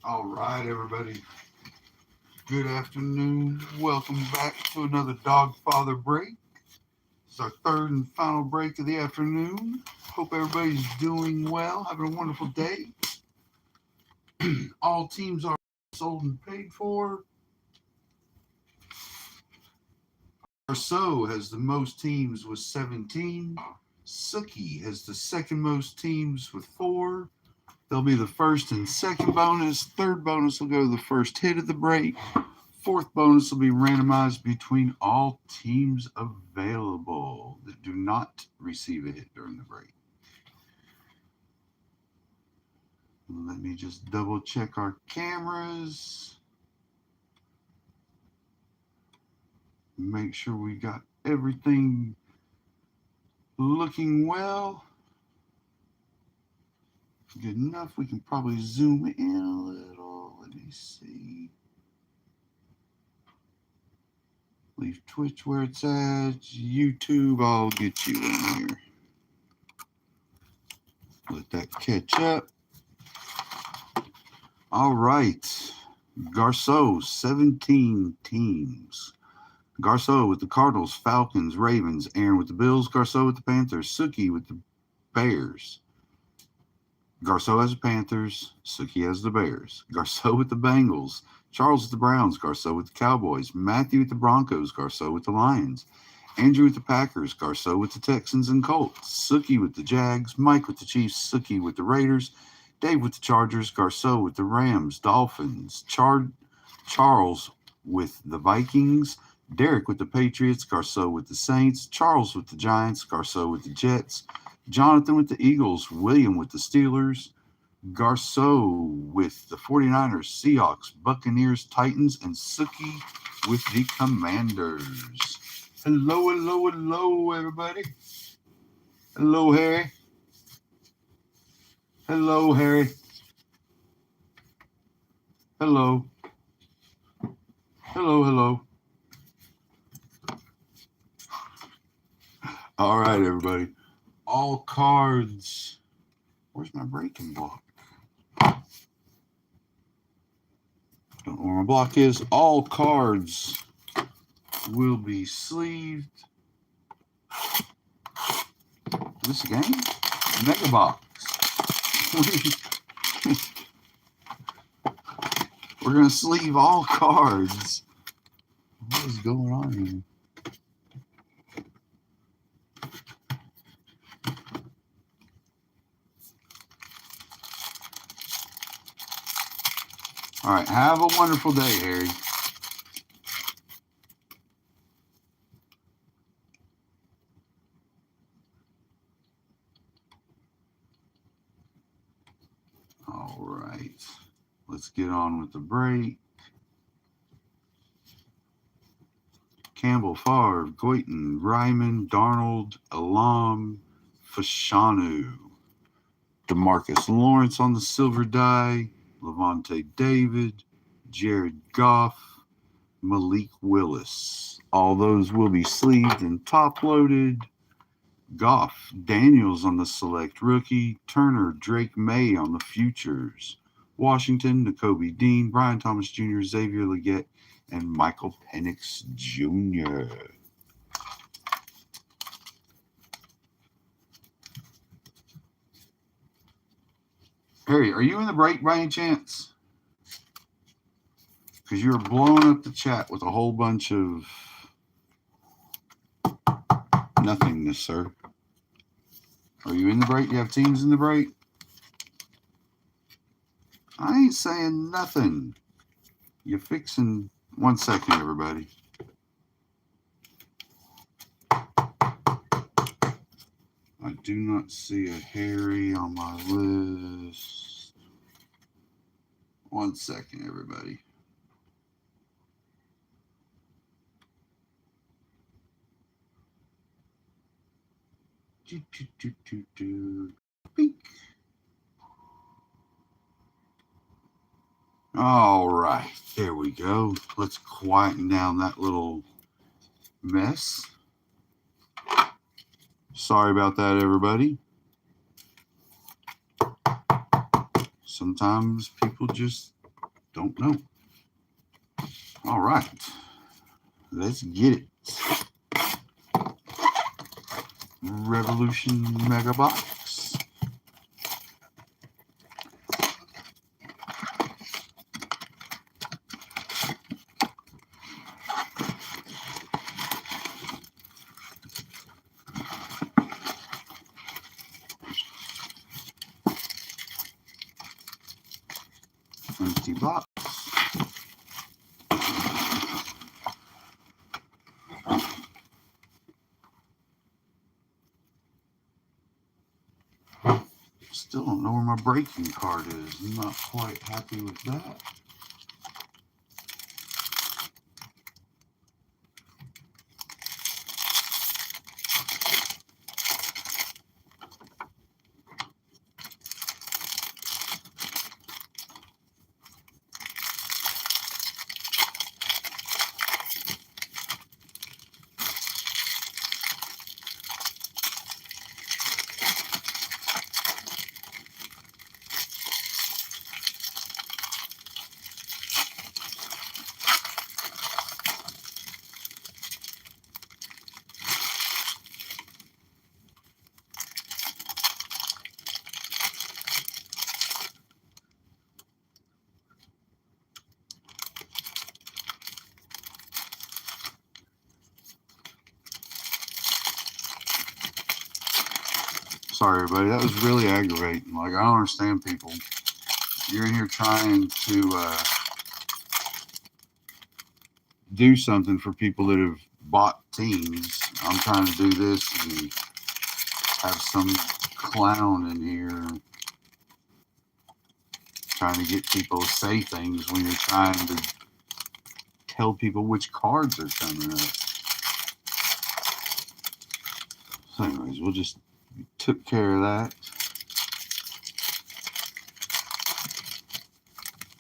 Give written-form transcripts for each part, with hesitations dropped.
All right, everybody. Good afternoon. Welcome back to another Dog Father break. It's our third and final break of the afternoon. Hope everybody's doing well, having a wonderful day. All teams are sold and paid for. Arso has the most teams with 17. Suki has the second most teams with 4. They'll be the first and second bonus. Third bonus will go to the first hit of the break. Fourth bonus will be randomized between all teams available that do not receive a hit during the break. Let me just double check our cameras. Make sure we got everything looking well. Good enough. We can probably zoom in a little. Let me see. Leave Twitch where it's at. YouTube, I'll get you in here. Let that catch up. All right. Garceau, 17 teams. Garceau with the Cardinals, Falcons, Ravens. Aaron with the Bills. Garceau with the Panthers. Suki with the Bears. Garceau has the Panthers. Suki has the Bears. Garceau with the Bengals. Charles with the Browns. Garceau with the Cowboys. Matthew with the Broncos. Garceau with the Lions. Andrew with the Packers. Garceau with the Texans and Colts. Suki with the Jags. Mike with the Chiefs. Suki with the Raiders. Dave with the Chargers. Garceau with the Rams. Dolphins. Charles with the Vikings. Derek with the Patriots. Garceau with the Saints. Charles with the Giants. Garceau with the Jets. Jonathan with the Eagles. William with the Steelers. Garceau with the 49ers, Seahawks, Buccaneers, Titans, and Suki with the Commanders. Hello, hello, hello, everybody. Hello, Harry. Hello, Harry. Hello. Hello, hello. All right, everybody. All cards. Where's my breaking block? Don't know where my block is. All cards will be sleeved. This game? Mega box. We're going to sleeve all cards. What is going on here? All right. Have a wonderful day, Harry. All right. Let's get on with the break. Campbell, Favre, Goyton, Ryman, Darnold, Elam, Fashanu. DeMarcus Lawrence on the silver die. Levante David, Jared Goff, Malik Willis. All those will be sleeved and top-loaded. Goff, Daniels on the select rookie. Turner, Drake May on the futures. Washington, Nakobe Dean, Brian Thomas Jr., Xavier Legette, and Michael Penix Jr. Harry, are you in the break by any chance? Because you were blowing up the chat with a whole bunch of nothingness, sir. Are you in the break? Do you have teams in the break? I ain't saying nothing. You fixing... 1 second, everybody. I do not see a Harry on my list. 1 second, everybody. Pink. All right, there we go. Let's quieten down that little mess. Sorry about that, everybody. Sometimes people just Don't know. All right. Let's get it. Revolution Mega Box. Empty box. Still don't know where my breaking card is. I'm not quite happy with that. Sorry, everybody. That was really aggravating. Like, I don't understand people. You're in here trying to do something for people that have bought teams. I'm trying to do this and have some clown in here trying to get people to say things when you're trying to tell people which cards are coming up. So anyways, we'll just took care of that.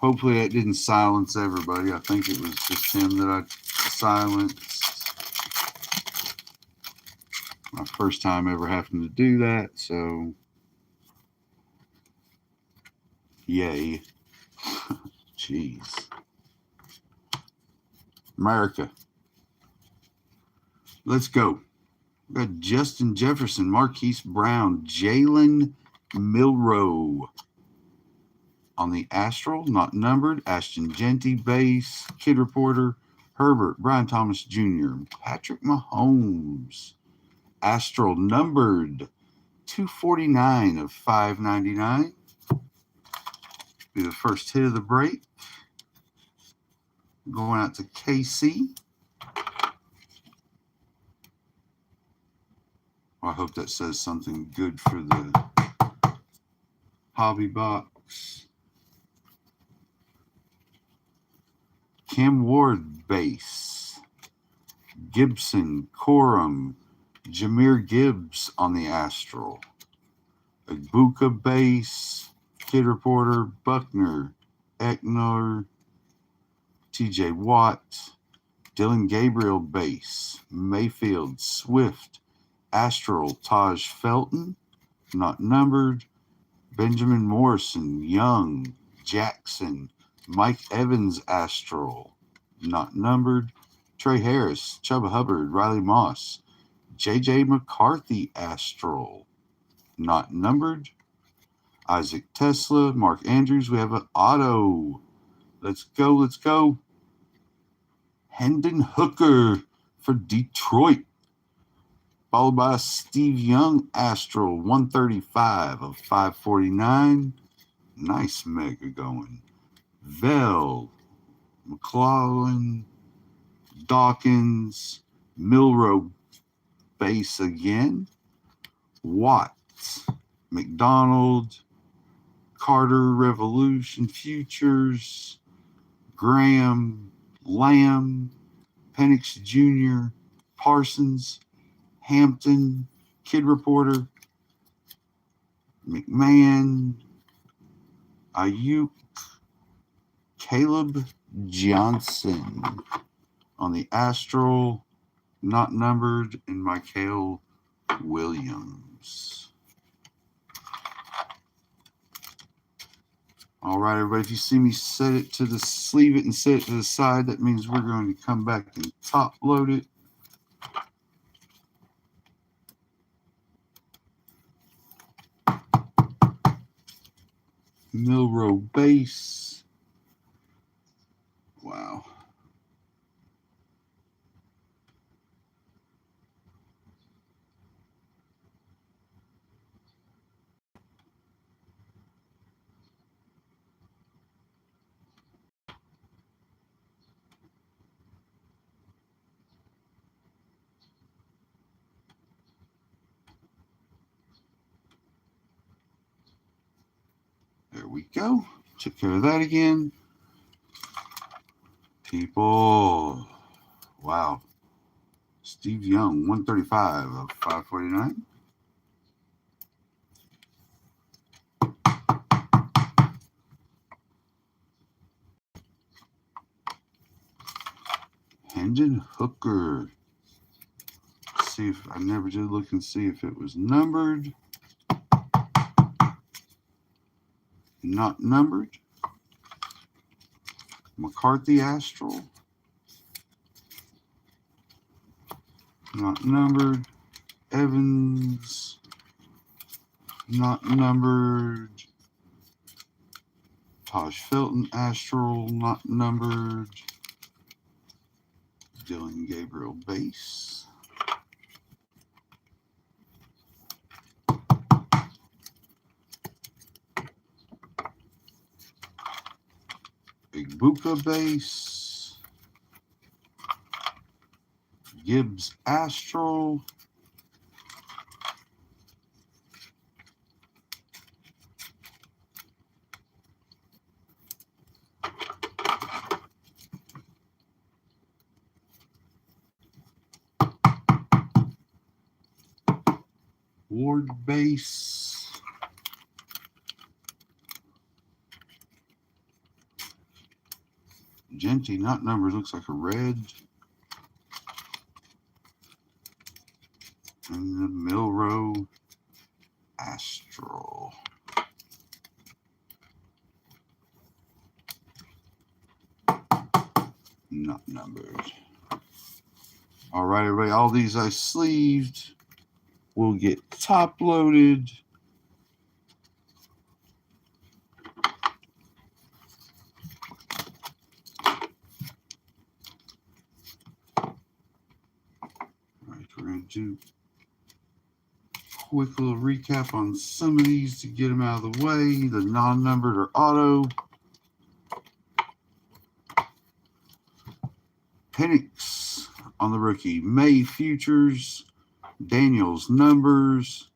Hopefully that didn't silence everybody. I think it was just him that I silenced. My first time ever having to do that, so yay. Jeez. America. Let's go. We got Justin Jefferson, Marquise Brown, Jalen Milroe. On the Astral, not numbered, Ashton Genty, base, Kid Reporter, Herbert, Brian Thomas Jr., Patrick Mahomes. Astral numbered 249 of 599. Be the first hit of the break. Going out to KC. Well, I hope that says something good for the hobby box. Cam Ward base. Gibson, Corum, Jahmyr Gibbs on the Astral. Agbuka base. Kid Reporter, Buckner, Eckner, TJ Watt, Dylan Gabriel base. Mayfield, Swift, Astral, Taj Felton, not numbered. Benjamin Morrison, Young, Jackson, Mike Evans Astral, not numbered. Trey Harris, Chuba Hubbard, Riley Moss, JJ McCarthy Astral, not numbered. Isaac Tesla, Mark Andrews. We have an auto. Let's go, let's go. Hendon Hooker for Detroit. Followed by Steve Young Astral, 135 of 549. Nice mega going. Vell, McClellan, Dawkins, Milroe base again. Watts, McDonald, Carter, Revolution, Futures, Graham, Lamb, Penix Jr., Parsons, Hampton, Kid Reporter, McMahon, Ayuk, Caleb Johnson on the Astral, not numbered, and Michael Williams. All right, everybody, if you see me set it to the sleeve it and set it to the side, that means we're going to come back and top load it. Milrow base. Wow. There we go. Took care of that again. People. Wow. Steve Young, 135 of 549. Hendon Hooker. See if I never did look and see if it was numbered. Not numbered. McCarthy Astral. Not numbered. Evans. Not numbered. Taj Felton Astral. Not numbered. Dylan Gabriel base. Igbuka base. Gibbs Astral. Ward base. Genty, not numbered, looks like a red. And the Milrow Astral. Not numbered. All right, everybody, all these I sleeved will get top loaded. All right, we're going to do a quick little recap on some of these to get them out of the way. The non-numbered are auto. Penix on the rookie. May futures. Daniels numbers.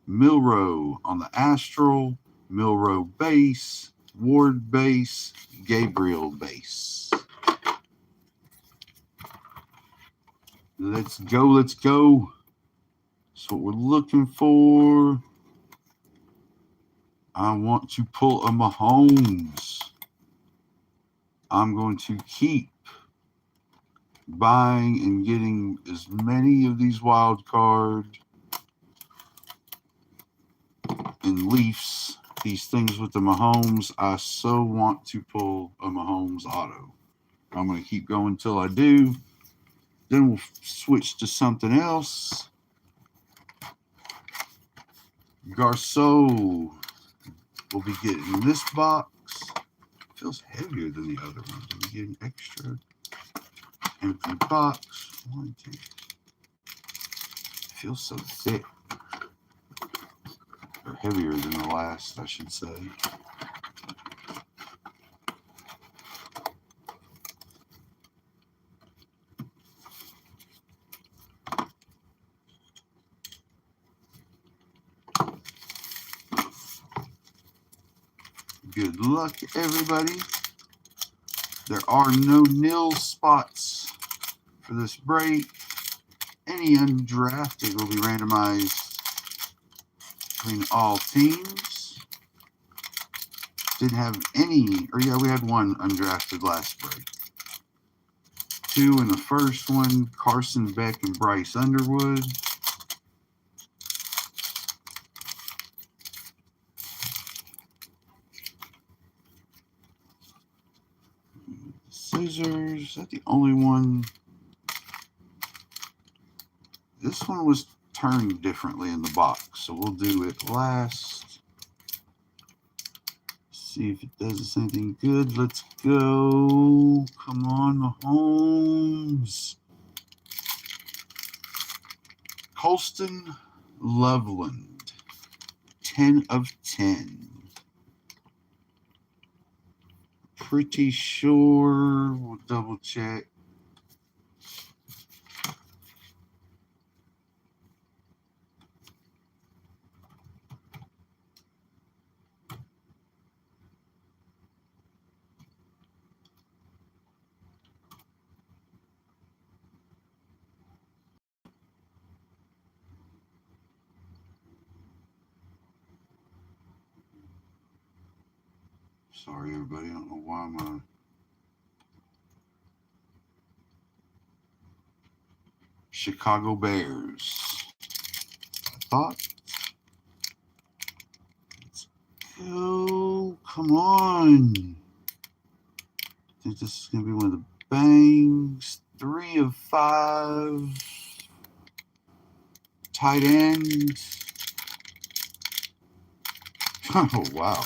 Milrow on the Astral. Milrow base. Ward base. Gabriel base. Let's go. Let's go. That's what we're looking for. I want to pull a Mahomes. I'm going to keep buying and getting as many of these wild card and Leafs, these things with the Mahomes. I so want to pull a Mahomes auto. I'm going to keep going until I do. Then we'll switch to something else. Garceau will be getting this box. Feels heavier than the other ones. I'm getting extra empty box. 1, 2. Feels so thick. Or heavier than the last, I should say. Good luck, everybody. There are no nil spots for this break. Any undrafted will be randomized between all teams. Didn't have any, or yeah, we had one undrafted last break. 2 in the first one, Carson Beck and Bryce Underwood. Is that the only one? This one was turned differently in the box, so we'll do it last. See if it does us anything good. Let's go. Come on, Mahomes. Colston Loveland, 10 of 10. Pretty sure. We'll double check. Sorry, everybody. I don't know why my Chicago Bears. I thought. Let's go. Come on. I think this is going to be one of the bangs. 3 of 5. Tight end. Oh, wow.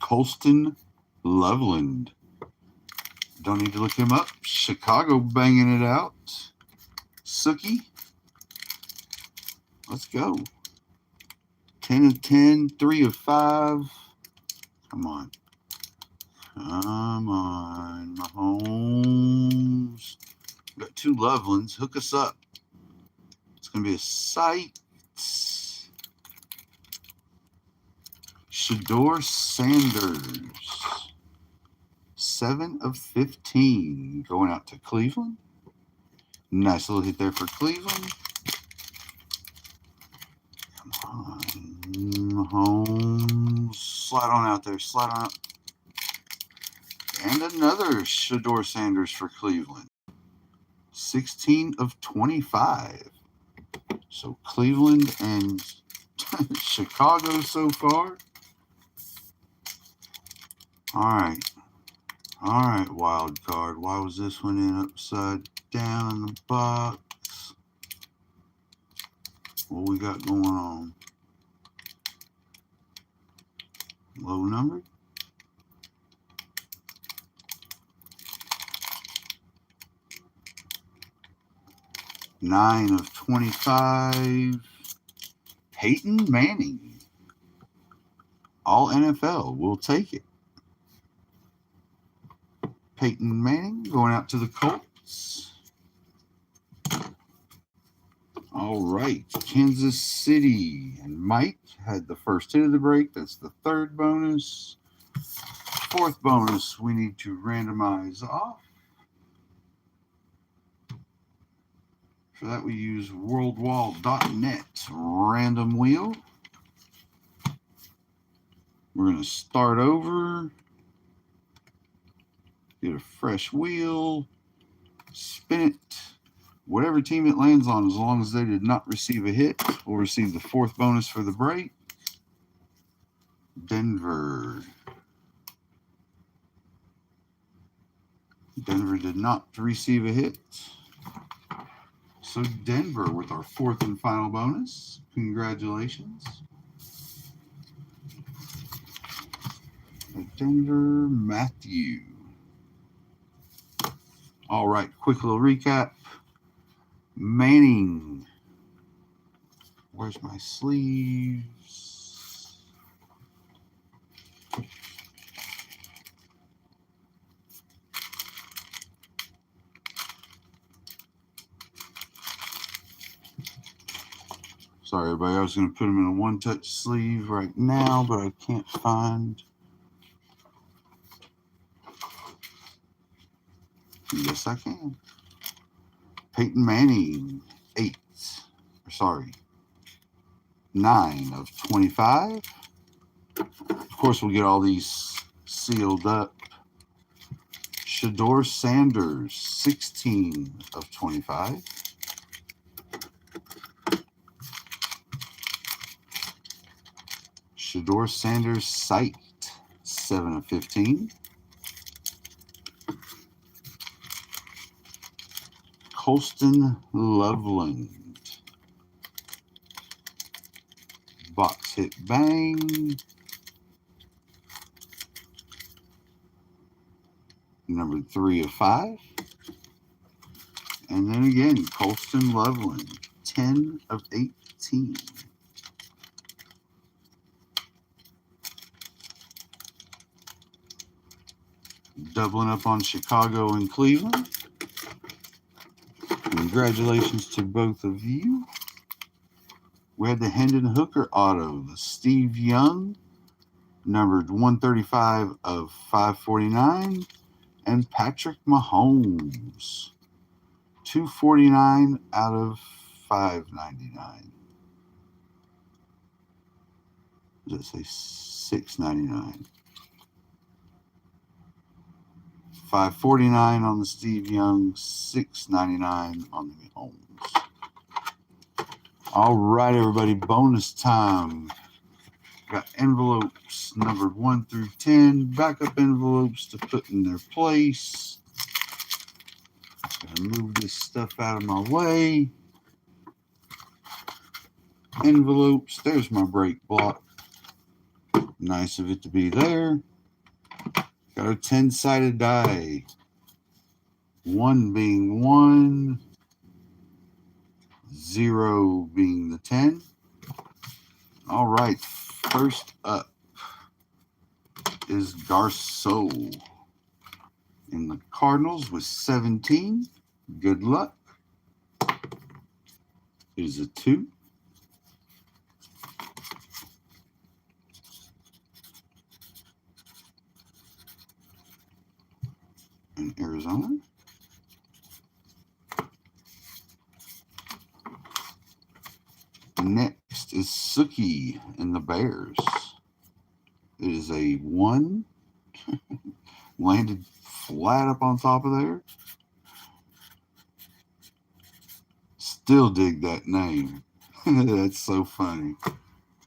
Colston Loveland. Don't need to look him up. Chicago banging it out. Sookie. Let's go. 10 of 10. 3 of 5. Come on. Come on, Mahomes. We got 2 Lovelands. Hook us up. It's going to be a sight. Shador Sanders. 7 of 15. Going out to Cleveland. Nice little hit there for Cleveland. Come on, Mahomes. Slide on out there. Slide on out. And another Shador Sanders for Cleveland. 16 of 25. So Cleveland and Chicago so far. All right. All right, wild card. Why was this one in upside down in the box? What we got going on? Low number. Nine of 25. Peyton Manning. All NFL. We'll take it. Peyton Manning going out to the Colts. All right. Kansas City. And Mike had the first hit of the break. That's the 3rd bonus. 4th bonus we need to randomize off. For that, we use worldwall.net random wheel. We're going to start over. Get a fresh wheel. Spin it. Whatever team it lands on, as long as they did not receive a hit, will receive the 4th bonus for the break. Denver. Denver did not receive a hit. So Denver with our 4th and final bonus. Congratulations. Denver, Matthew. All right, quick little recap. Manning. Where's my sleeves? Sorry, everybody. I was going to put them in a one-touch sleeve right now, but I can't find. Yes, I can. Peyton Manning, 9 of 25. Of course, we'll get all these sealed up. Shador Sanders, 16 of 25. Shador Sanders, sight, 7 of 15. Colston Loveland. Box hit bang. Number 3 of 5. And then again, Colston Loveland, 10 of 18. Doubling up on Chicago and Cleveland. Congratulations to both of you. We had the Hendon Hooker auto, the Steve Young, numbered 135 of 549, and Patrick Mahomes, 249 out of 599. Does it say 699? 549 on the Steve Young, 699 on the Mahomes. All right, everybody, bonus time. Got envelopes numbered 1 through 10, backup envelopes to put in their place. Gotta move this stuff out of my way. Envelopes, there's my break block. Nice of it to be there. Got a 10-sided die. 1 being 1, 0 being the 10. All right, first up is Garceau in the Cardinals with 17. Good luck. It is a 2. In Arizona. Next is Suki in the Bears. It is a 1. Landed flat up on top of there. Still dig that name. That's so funny.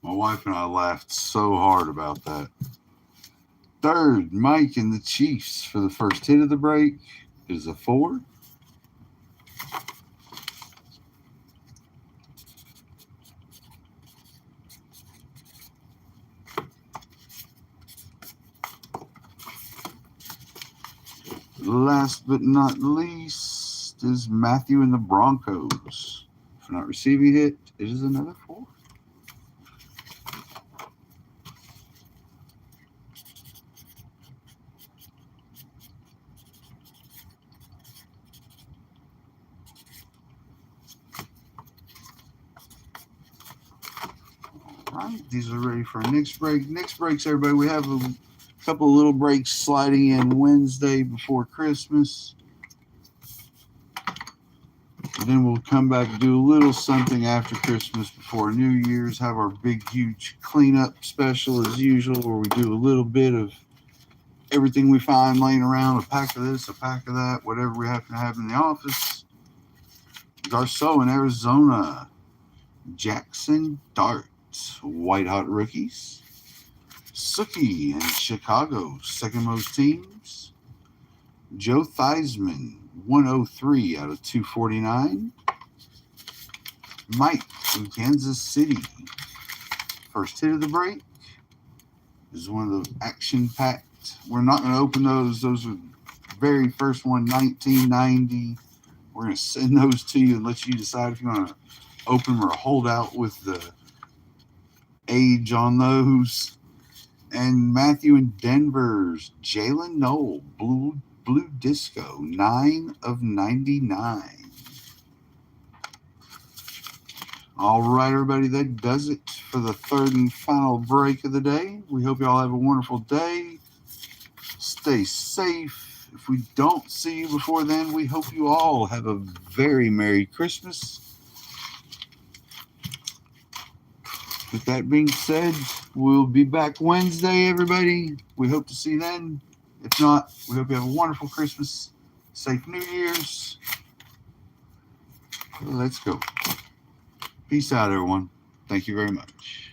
My wife and I laughed so hard about that. Third, Mike and the Chiefs for the first hit of the break is a 4. Last but not least is Matthew and the Broncos. For not receiving hit, it is another 4. All right, these are ready for our next break. Next breaks, everybody. We have a couple of little breaks sliding in Wednesday before Christmas. And then we'll come back and do a little something after Christmas before New Year's. Have our big, huge cleanup special as usual, where we do a little bit of everything we find laying around, a pack of this, a pack of that, whatever we happen to have in the office. Garceau in Arizona. Jackson Dart, White Hot Rookies. Suki in Chicago, second most teams. Joe Theismann, 103 out of 249. Mike in Kansas City. First hit of the break is one of the action-packed. We're not going to open those. Those are very first one, 1990. We're going to send those to you and let you decide if you want to open them or hold out with the age on those. And Matthew in Denver's Jalen Noel, Blue Disco, 9 of 99. All right, everybody, that does it for the third and final break of the day. We hope you all have a wonderful day. Stay safe. If we don't see you before then, we hope you all have a very Merry Christmas. With that being said, we'll be back Wednesday, everybody. We hope to see you then. If not, we hope you have a wonderful Christmas. Safe New Year's. Let's go. Peace out, everyone. Thank you very much.